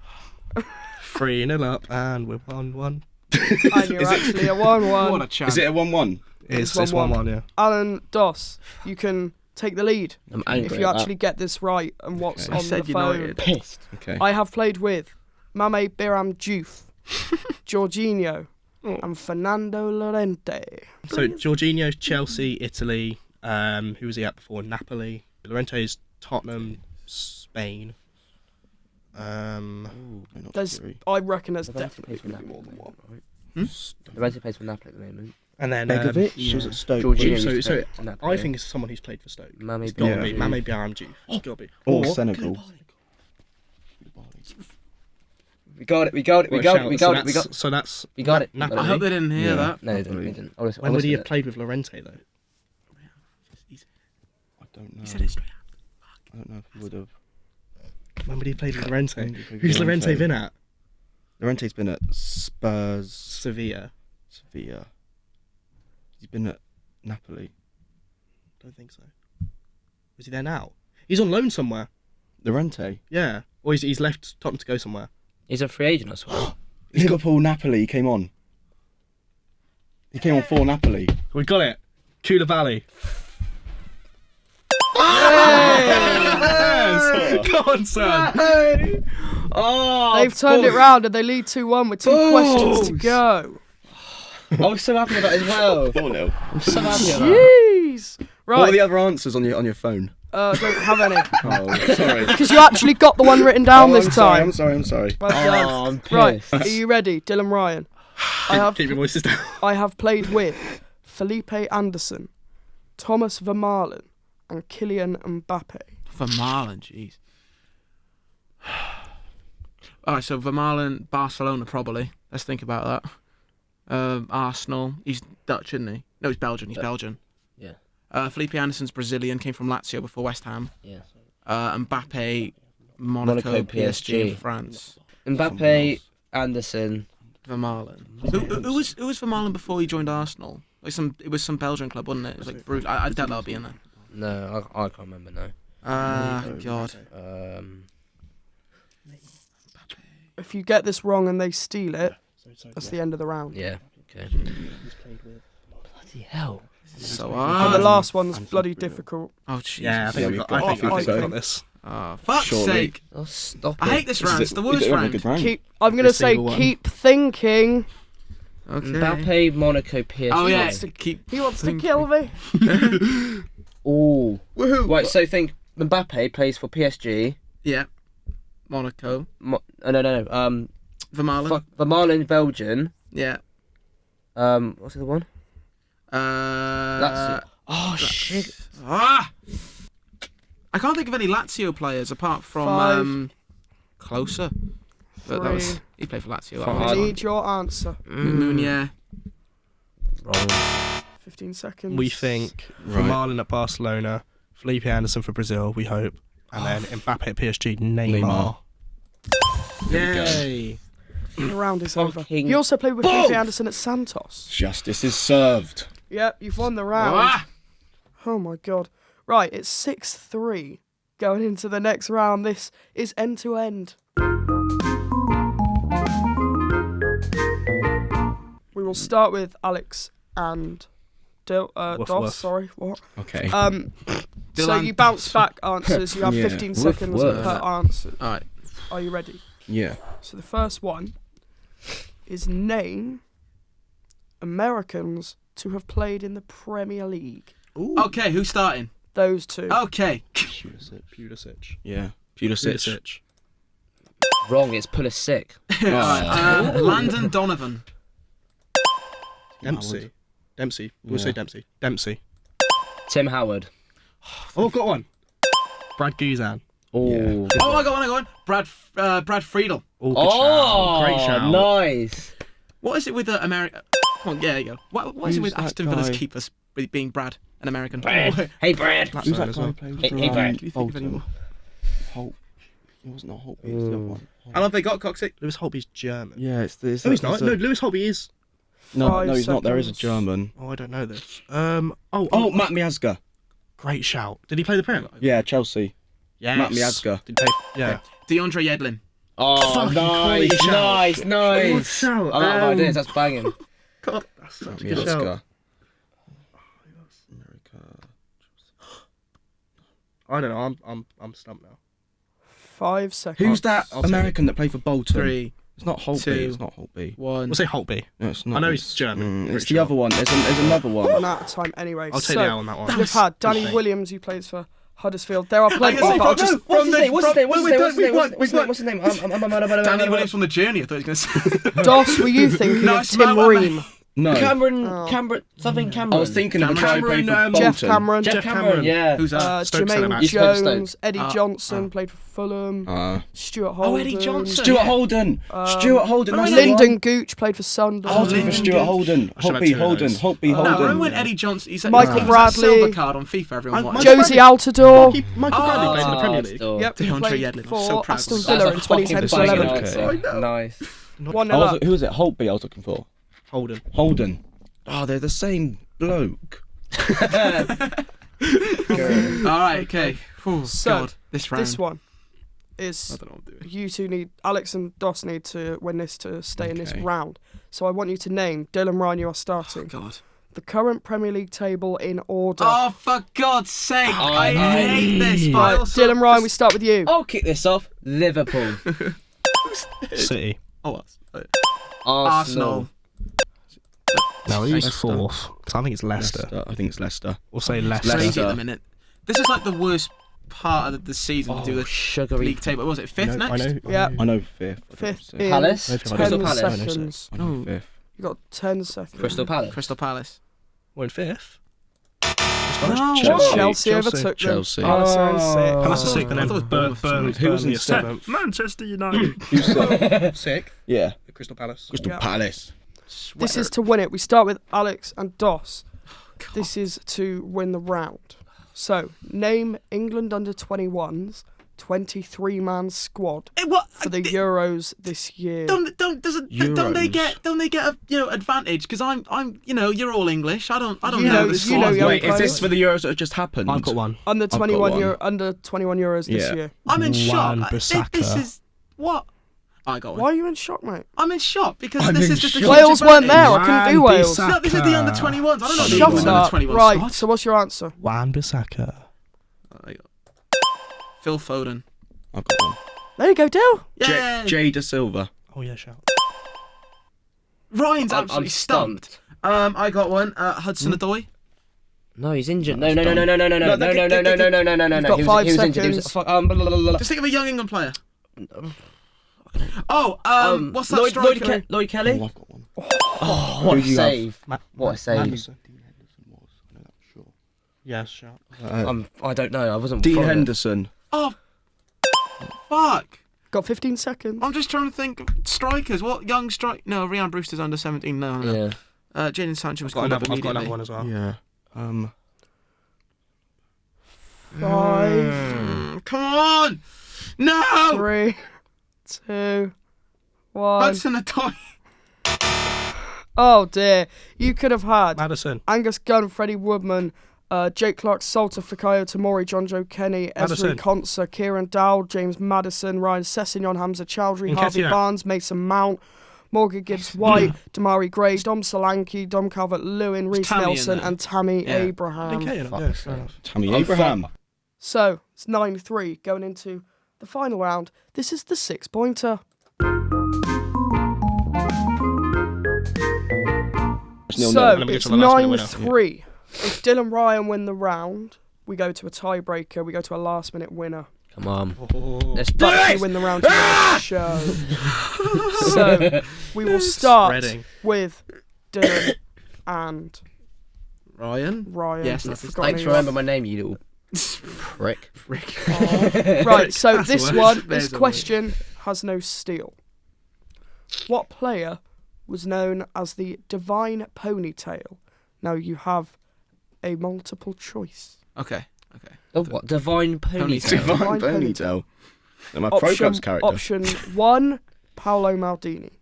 3-0 up, and we're 1-1. And you're actually a What a 1-1. chance. Is it a 1-1? It's 1-1. 1-1, yeah. Alan Doss, you can take the lead I'm angry if you at actually get this right and what's Okay. I on the said phone. United. that. Pissed. Okay. I have played with Mame Biram Diouf, Jorginho, and Fernando Llorente. So Jorginho's Chelsea, Italy. Who was he at before? Napoli. Llorente's Tottenham, Spain. There's, I reckon there's Llorente definitely plays for going to be Napoli more than at one. the moment. Llorente plays for Napoli at the moment. And then Begovic was at Stoke. Jorginho So used to so play for Napoli. I think it's someone who's played for Stoke. Mame It's got to Yeah. be Mame Biram Diouf. It's got to be. Or Senegal. We got it. We got it. So that's We got it. Napoli. I hope they didn't hear Yeah. that. No, they didn't. We didn't. Honestly, When would he have played with Llorente though? I don't know. He said it straight I don't know if he would have. When would he have played with Llorente? When did he play with Who's Llorente Llorente? been at? Llorente's been at Spurs, Sevilla. Sevilla. He's been at Napoli. Don't think so. Is he there now? He's on loan somewhere. Llorente. Yeah. Or he's left Tottenham to go somewhere. He's a free agent, I swear. Liverpool, Napoli. He came on. He came on for Napoli. We got it. Koulibaly. Yes! Go on, son. Oh, They've turned it round and they lead 2-1 with 2 questions to go. I was so happy with that as well. 4-0. I'm so happy with that. Jeez. What are Right, the other answers on your phone? don't have any. Oh, sorry. Because you actually got the one written down this time. I'm sorry. Well done. Oh, I'm Right, pissed. are you ready, Dylan Ryan? Keep your voices down. I have played with Felipe Anderson, Thomas Vermaelen, and Kylian Mbappe. Vermaelen, jeez. Alright, so Vermaelen, Barcelona probably. Let's think about that. Arsenal. He's Dutch, isn't he? No, he's Belgian. He's Belgian. Yeah. Felipe Anderson's Brazilian, came from Lazio before West Ham. Yeah. Mbappe, Monaco, PSG, in France. Mbappe, Anderson. Vermaelen. Who was Vermaelen before he joined Arsenal? It was some Belgian club, wasn't it? It was like Bruges. I doubt that'll be in there. No, I can't remember now. God. If you get this wrong and they steal it, that's the end of the round. Yeah. Okay. Bloody hell. So And hard. the last one's bloody difficult. Oh, jeez. Yeah, I think we've we've got- got, I we've think got this. Oh, fuck's Surely. sake. Oh, stop I hate this round. It's the worst round. I'm going to Every say single one. keep thinking. Okay. Mbappe, Monaco, PSG. Oh, yeah. wants to- Keep He wants to thinking. kill me. Ooh. Woohoo. Right, so think Mbappe plays for PSG. Yeah. Monaco. No. Vermaelen. Vermaelen, Belgian. Yeah. What's the other one? Lazio. Oh, shit. Ah! I can't think of any Lazio players apart from 5, Closer. But that was he played for Lazio. That Five. I was need your answer. Mounier. Wrong. 15 seconds. We think Right. Vermaelen at Barcelona, Felipe Anderson for Brazil, we hope, and then Mbappe at PSG, Neymar. Yay. The round is over. Fucking You also played with Felipe Anderson at Santos. Justice is served. Yep, you've won the round. Ah! Oh my god. Right, it's 6-3. Going into the next round, this is end to end. We will start with Alex and Woof, Dos. woof. Sorry, what? Okay. So Dylan. you bounce back answers. You have Yeah. 15 Woof, seconds woof. per answer. All right. Are you ready? Yeah. So the first one is name Americans to have played in the Premier League. Okay, who's starting? Those two. Okay. Pulisic. Yeah. Pulisic. Wrong, it's Pulisic. Alright, Landon Donovan. Dempsey. We'll Yeah. say Dempsey. Dempsey. Tim Howard. Oh, I've got one. Brad Guzan. Oh, Yeah. Oh, I got one. Brad Friedel. Oh, good shout. Great shout. Nice. What is it with the America? Come on, yeah, there you go. What is it Who's with that Aston Villa's guy? keepers being Brad, an American? Brad. Hey, Brad. That's Who's right that as guy well. who played Hey, for hey, Brad. Do you think of Bolton? anyone? Holt. It wasn't a Holtby. It's the other one. How long have they got, Coxie? Lewis Holby's German. Yeah, it's this. No, he's not. No, Lewis Holby is. No, 5 he's not. There is a seconds. German. Oh, I don't know this. Oh, Matt Miazga. Great shout. Did he play the Prem? Yeah, Chelsea. Yes. Matt Miazga. Did he play? Yeah. DeAndre Yedlin. Oh, Fucking nice, quality shout. nice. shout. I'm out of ideas, that's banging. God, that's Matt such a good shout. Miazga. America. I don't know. I'm stumped now. 5 seconds. Who's that I'll take American that played for Bolton? 3, It's not Holtby. 2, It's not Holtby. 1. We'll say Holtby. No, it's not. I know he's German. It's Pretty the sure. other one. There's another Run one. out of time anyway. I'll take so, the L on that one. You've had Danny Good thing. Williams, who plays for Huddersfield. There are plenty, gonna say but I'll just... What's his name? What's his name? What's his name? What's his name? We've won. What's his name? Danny Williams from the Journey. I thought he was going to say. Dos, were you thinking No, of it's Tim my- Ream? No. Cameron, Oh. something Cameron. I was thinking of the guy who played for Cameron, Bolton. Jeff Cameron. Jeff Cameron, yeah. Who's that? Stoke centre Jermaine back. He's played for Jones, Stoke. Eddie Johnson played for Fulham. Stuart Holden. Oh, Eddie Johnson. Stuart Holden. Stuart Holden. That's the Lyndon one. Gooch played for Sunderland. I was thinking for Lyndon Stuart Gooch. Holden. I should have Holtby two of Holden. those. Holtby No, remember Holden. when Eddie Johnson? He's Michael he was that Bradley. silver card on FIFA. Everyone watched. Josie Altidore. Michael Bradley played in the Premier League. Still. Yep, he DeAndre played Yedlin. I'm for so proud of Aston him. Villa in That's a fucking 2010 to banging 11. answer. Nice. 1-0 Who was it? Holtby I was looking for. Holden. Holden. Oh, they're the same bloke. All right. Okay. Oh, So, God. This round. This one I is don't know what I'm doing. you two need Alex and Dos need to win this to stay in this Okay. round. So I want you to name Dylan Ryan. You are starting God. the current Premier League table in order. Oh, for God's sake! I hate this. But I Right, also Dylan Ryan, we start with you. I'll kick this off. Liverpool. City. Oh, Arsenal. No, he's Leicester. fourth. So I think it's Leicester. I think it's Leicester. We'll say Crazy Leicester. at the minute. This is like the worst part of the season to do the sugary. league table. What was it fifth No, next? Yeah. I know fifth. I don't Fifth know in Palace? 10 Crystal Palace. seconds. I know fifth. You got 10 seconds. Crystal Palace. Crystal Palace. We're in fifth. No. Chelsea overtook them. Chelsea. Palace are in sixth. Palace are sixth, and I then thought it was Bournemouth. Who was in Burnley are seventh? Manchester United. Who's that? Sixth. Yeah. Crystal Palace. Crystal Yeah. Palace. This is to win it. We start with Alex and Dos. This is to win the round. So, name England under 21s 23-man squad What? for the Euros this year? Don't they get a advantage? Because I'm you're all English. I don't know the squad. young Wait, is this players. for the Euros that just happened? I've got one. Under got 21 one. under 21 Euros this Yeah. year. I'm in shock. Wan-Bissaka. This is what. I got one. Why are you in shock, mate? I'm in shock because I'm this in is just a shock. huge Wales weren't there. I couldn't do Wales. Wan-Bissaka. No, this is the under 21s. I don't know. Shut the up. under 21s. Right. What? So what's your answer? Wan-Bissaka. Phil Foden. I've got one. There you go, Dill. Yeah. Jay Da Silva. Oh yeah, shout. Ryan's I'm absolutely stumped. I got one. Hudson Odoi. No, he's injured. No. You've got 5 He was injured. He was, seconds. blah, blah, blah, blah. Just think of a young England player. Oh, what's that striker? Lloyd Kelly. Oh, I've got one. Oh, what a Who do you have? save! What a save! Anderson. Dean Henderson was. I know that for sure. Yes, shout. I don't know. I wasn't. Dean following it. Henderson. Oh, fuck. Got 15 seconds. I'm just trying to think of strikers. What young strike? No, Ryan Brewster's under 17. No. Yeah. Jadon Sancho was I've called up got another immediately. one as well. Yeah. 5, Come on! No! 3, 2, 1. Hudson Odoi. Oh dear. You could have had Maddison. Angus Gunn, Freddie Woodman, Jake Clark, Salter, Fikayo Tamori, John Joe Kenny, Esri Maddison. Konsa, Kieran Dowd, James Maddison, Ryan Sessegnon, Hamza Chowdhury, Harvey Nketiah. Barnes, Mason Mount, Morgan Gibbs-White, Damari Gray, Dom Solanke, Dom Calvert-Lewin, Reece Tammy in Nelson there. and Tammy Yeah. Abraham. Okay, Fuck's yeah, sake. fair enough. Tammy Abraham. So, it's 9-3 going into the final round. This is the 6-pointer. So, Let me get it's to the last minute winner. 9-3. If Dylan Ryan win the round, we go to a tiebreaker. We go to a last-minute winner. Come on. Oh. Let's do But if you it. win the round, you win the show. So, we will start Spreading. with Dylan and Ryan. Ryan. Yes, I've that's his- forgotten Thanks who for you are. remembering my name, you little prick. Right, so That's this a word. one, There's this a question has no steal. What player was known as the Divine Ponytail? Now you have a multiple choice. Okay. The what? Divine Ponytail. Divine Divine Ponytail. They're my Pro-Clubs character. Option 1, Paolo Maldini.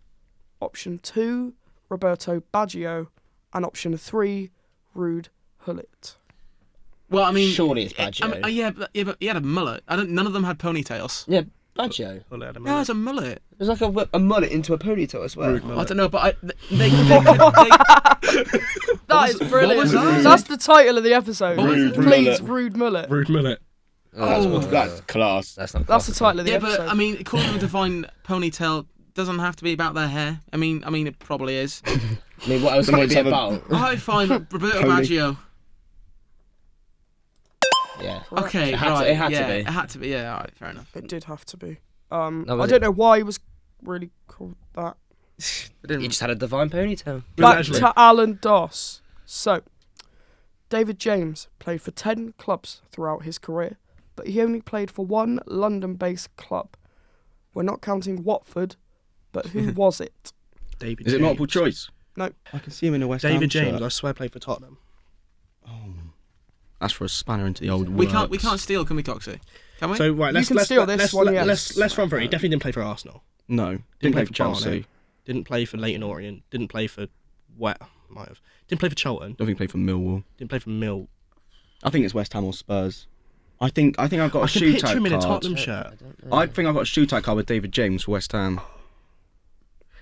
Option 2, Roberto Baggio. And option 3, Ruud Gullit. Well, I mean, Surely it's Baggio. yeah, but he had a mullet. None of them had ponytails. Yeah, Baggio. Well, let him No, know. it's a mullet. It was like a mullet into a ponytail, I swear. I don't know, but they That is brilliant. was that? That's the title of the episode. Rude Please, Mullet. Rude Mullet. Rude minute. That's class. That's not. That's the title of the yeah, episode. but I mean, calling them a divine ponytail doesn't have to be about their hair. I mean, it probably is. I mean, what else would it be Have a- about? I find Roberto Pony. Baggio. Yeah. Okay, It had to- right. it had to yeah, be. It had to be. Yeah, all right, fair enough. It did have to be. That I was don't it. know why he was really called that. They didn't- He just had a divine ponytail. Back Actually- to Alan Doss. So, David James played for 10 clubs throughout his career, but he only played for one London-based club. We're not counting Watford, but who was it? David Is it James. multiple choice? No. I can see him in a West Ham David James, shirt. I swear, played for Tottenham. That's for a spanner into the old We works. can't steal, can we, Coxie? Can we? So right, let's can let's steal this one, yes. let's run through it. He definitely didn't play for Arsenal. No, didn't play for Barnet. Chelsea. Didn't play for Leyton Orient. Didn't play for might have. Didn't play for Charlton. Don't think he played for Millwall. Didn't play for Mill. I think it's West Ham or Spurs. I think I've got a I can picture shootout him in a card. Tottenham shirt. I think I've got a shootout card with David James for West Ham.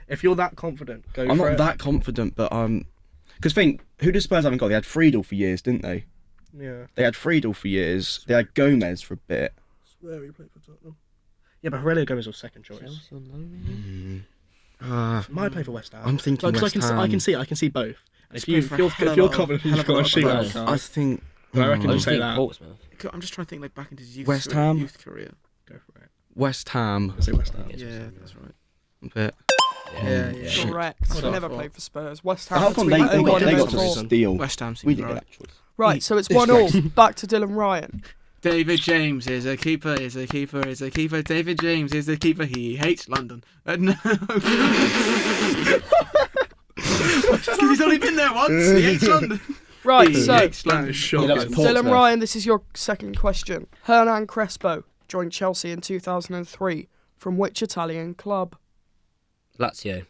If you're that confident, go I'm for not it. that confident, but because think who did Spurs haven't got? They had Friedel for years, didn't they? Yeah. They had Friedel for years. They had Gomez for a bit. Swear he played for Tottenham. Yeah, but Aurelio Gomez was second choice. Might play for West Ham. I'm thinking Like, 'cause West Ham. I can see both. And if Let's you go for a if hell you're of a- confident, hell you've of got a a lot of shootout players. card. I think. I reckon I you just say think that. Portsmouth. I'm just trying to think like back into his West Ham. youth career. Go for it. West Ham. I say West Ham. Yeah, that's right. But Yeah. Shit. Correct. Hold He on. never played for Spurs. West Ham how come between they 01 and got 04. to steal? West Ham We seems didn't right. get that choice. Right, so it's 1-1. Back to Dylan Ryan. David James is a keeper, is a keeper, is a keeper. David James is a keeper. He hates London. No. Because he's only been there once. He hates London. Right, He so hates That London. is shocking. He loves Portsmouth. Dylan Ryan, this is your second question. Hernan Crespo, joined Chelsea in 2003 from which Italian club? Lazio.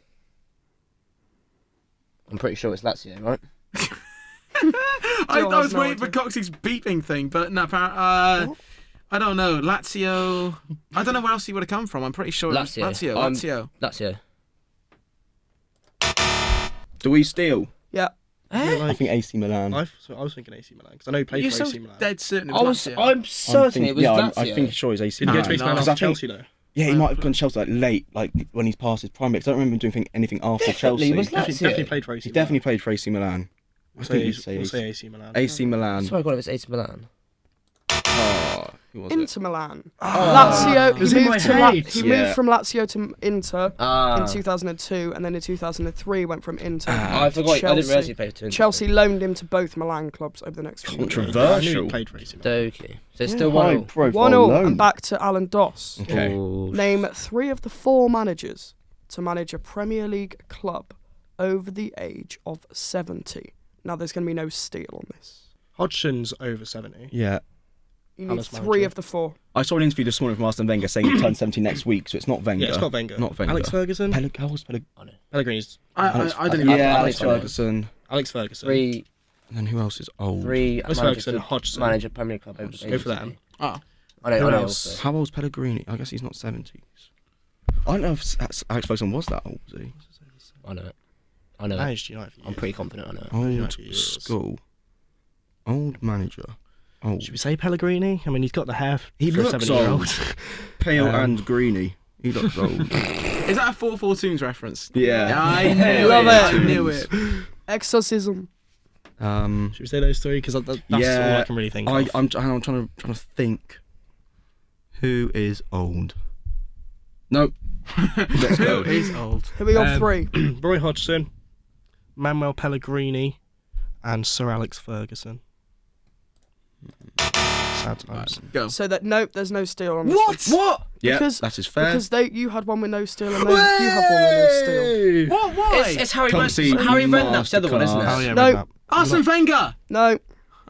I'm pretty sure it's Lazio, right? I Dylan has was no waiting for idea. Coxie's beeping thing, but no, I don't know. Lazio. I don't know where else he would have come from. I'm pretty sure Lazio. Lazio. Lazio. Do we steal? Yeah. I think AC Milan. I was thinking AC Milan because I know he played You're for so AC Milan. dead certain it was Lazio. I'm certain it was Lazio. I think sure it's AC Did he Milan. go to AC Milan No, after I think- Chelsea though? Yeah, he might have gone to Chelsea like late, like when he's past his prime. Because I don't remember him doing anything after Definitely, Chelsea. was Definitely played for AC He Milan. definitely played for AC Milan. I think you'd say We'll say AC Milan. AC I Milan. swear to God, it was AC Milan. Oh, who was it? Inter Milan. Oh. Lazio. It was He in my moved to head. he Yeah. moved from Lazio to Inter Ah. in 2002, and then in 2003 went from Inter. I forgot. I didn't realise he played for Inter. Chelsea loaned him to both Milan clubs over the next few years. I knew Controversial. he played for AC Milan. Doki. So it's still 1-0. profile 1-0, loan. and back to Alan Doss. Okay. Ooh, Name 3 of the 4 managers to manage a Premier League club over the age of 70. Now, there's going to be no steal on this. Hodgson's over 70. Yeah. You need Palace 3 manager. of the 4. I saw an interview this morning from Arsene Wenger saying he turns 70 next week, so it's not Wenger. Yeah, it's got Wenger. Not Wenger. Alex Ferguson. How old's Pellegrini's. I didn't even. Yeah, Alex Alex Ferguson. Alex Ferguson. Three And then who else is old? managers Ferguson, to Hodgson. manage a Premier League club over the Go age for of them. 70. Oh, I know. Who I know. else? Also. How old's Pellegrini? I guess he's not 70s. I don't know if Alex Ferguson was that old, was he? I know it. I know it. Managed United. I'm pretty confident. I know it. Old United years. school. Old manager. Old. Should we say Pellegrini? I mean, he's got the hair He for a looks 70-year-old. Pale and greeny. He looks old. is that a 4-4-2s reference? Yeah. I knew Love it. it. I knew it. Exorcism. Should we say those 3? Because that's all I can really think of. I'm trying to think. Who is old? Nope. Let's Who go. is old? Here we go, 3. Roy Hodgson, Manuel Pellegrini, and Sir Alex Ferguson. Sad times. Go. So that, nope, there's no steal on this. What? What? Yeah, Because- that is fair. Because you had one with no steal, and then you have one with no steal. What? Why? It's Harry Can't see Redknapp's the other one, isn't Masterclass. it? Oh yeah, No. Redknapp. Arsene Wenger. No.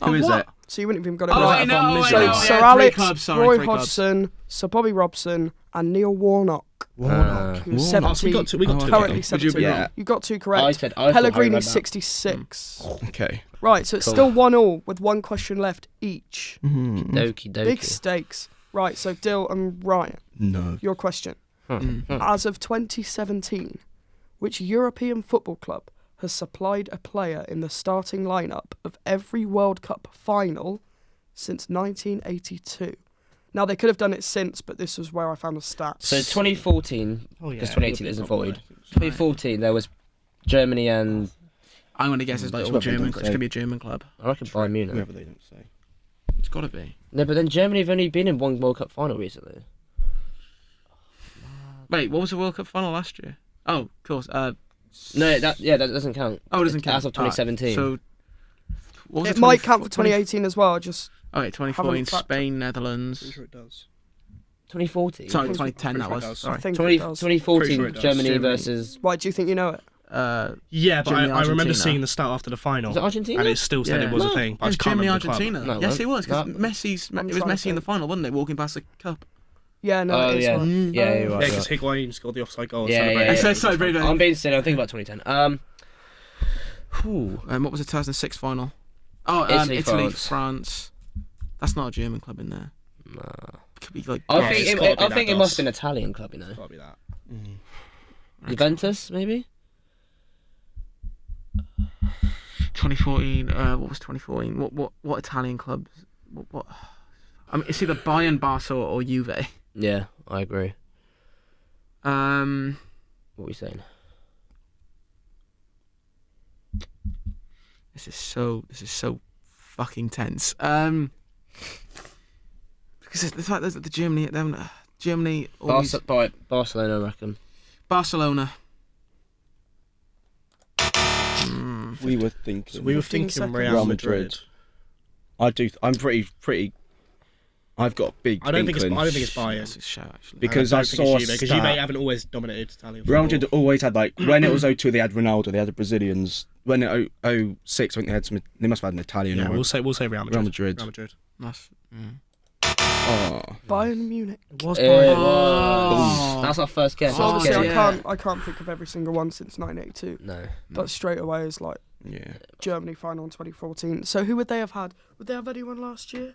Who is what? it? So you wouldn't have even got it Oh, right. I know. I So know. Sir Yeah, 3 Alex, clubs, sorry, Roy 3 clubs. Hodgson, Sir Bobby Robson, and Neil Warnock. Warnock. Who was Warnock. Oh, so 70. we got two. Currently Would 70. you be wrong? You got 2 I correct. said I thought Pellegrini's Harry Redknapp. 66. Okay. Right, so it's Cool. still 1-1 with 1 question left each. Doki. Big stakes. Right, so Dill and Ryan, No. your question. Hmm. As of 2017, which European football club has supplied a player in the starting lineup of every World Cup final since 1982? Now, they could have done it since, but this was where I found the stats. So 2014, Oh, yeah. because 2018 isn't void. 2014 there was Germany and I'm going to guess it's like all German. It's going to be a German club. I reckon Bayern Munich. Whoever they don't say. It's got to be. No, but then Germany have only been in 1 World Cup final recently. Wait, what was the World Cup final last year? Oh, of course. No, that doesn't count. Oh, it doesn't count. As of 2017. So, what was it might count for 2018 as well. Just Okay, 2014, Haven't fact- Spain, Netherlands. Pretty sure it does. 2014. Sorry, Pretty 2010 that sure it was. does. Sorry. I think 20, it does. 2014 Pretty sure it does. Germany Germany. versus. Why do you think you know it? Yeah, but Germany, I remember Argentina. seeing the start after the final. Was it Argentina? And it still said Yeah. it was No, a thing. But I It was just can't Germany, remember the club. Argentina. No, it Yes, wasn't. it was because No. Messi's. I'm It was trying to Messi in the think. final, wasn't it? Walking past the cup. Yeah, no, Oh, it is yeah. one. Yeah, you're Yeah, right. because Higuain scored the offside goal. Yeah, celebrating. yeah, yeah. Sorry, very, very- I'm being silly. I'm thinking about 2010. Whew. What was the 2006 final? Oh, Italy, Italy, France. France. That's not a German club in there. Nah. Could be like. I Yeah, think it's it, gotta be I that think it DOS. must be an Italian club, you know. Gotta be that. Juventus, maybe. 2014. What was 2014? What Italian clubs? What? I mean, it's either Bayern, Barca, or Juve. Yeah, I agree. What are we saying? This is so fucking tense. Because it's like there's the Germany always Barcelona, I reckon. Barcelona. We were thinking. So we were 15 thinking seconds. Real Madrid. I do. I'm pretty. I've got big. I don't think it's inklings. Biased. That's a show actually. Because I I don't think saw it's Juve, because Juve haven't always dominated Italian Real football. Madrid always had like when it was 02 they had Ronaldo, they had the Brazilians. When it 06 I think they had some. They must have had an Italian. Yeah, or we'll say Real Madrid. Real Madrid. Real Madrid. That's, I Oh. Bayern Munich. It was It Bayern. was. That's our first guess. So obviously yeah. I can't think of every single one since 1982. No. But straight away is like Yeah. Germany final in 2014. So who would they have had? Would they have anyone last year?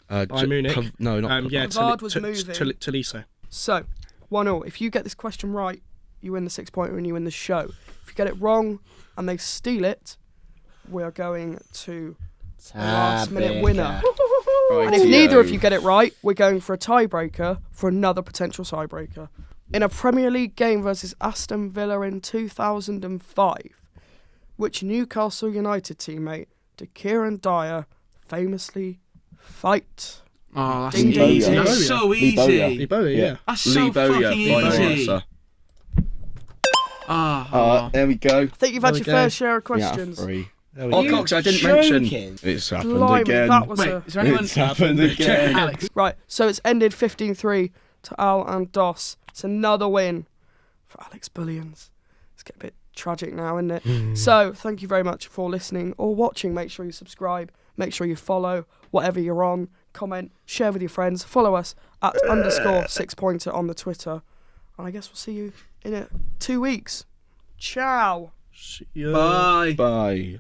Bayern Munich. No, not. Yeah, Pavard was moving. Tolisso. So 1-0. If you get this question right, you win the 6-pointer and you win the show. If you get it wrong and they steal it, we are going to a last-minute winner. And if neither of you get it right, we're going for a tiebreaker for another potential tiebreaker. In a Premier League game versus Aston Villa in 2005, which Newcastle United teammate did Kieran Dyer famously fight? Oh, that's Ding, ding, easy. ding. That's so Lee easy. Bowyer. Ebola, yeah. That's so Bowyer, fucking final easy. answer. There we go. I think you've had There your we fair go. share of Yeah, questions. 3. There we Oh, go. Cox, I didn't mention. Joking. It's happened Blimey, again. that was Wait, a... is there anyone? It's happened again. Alex. Right, so it's ended 15-3 to Al and Dos. It's another win for Alex Bullions. It's getting a bit tragic now, isn't it? So, thank you very much for listening or watching. Make sure you subscribe. Make sure you follow whatever you're on. Comment, share with your friends. Follow us at _6pointer on the Twitter. And I guess we'll see you in 2 weeks. Ciao. See ya. Bye. Bye.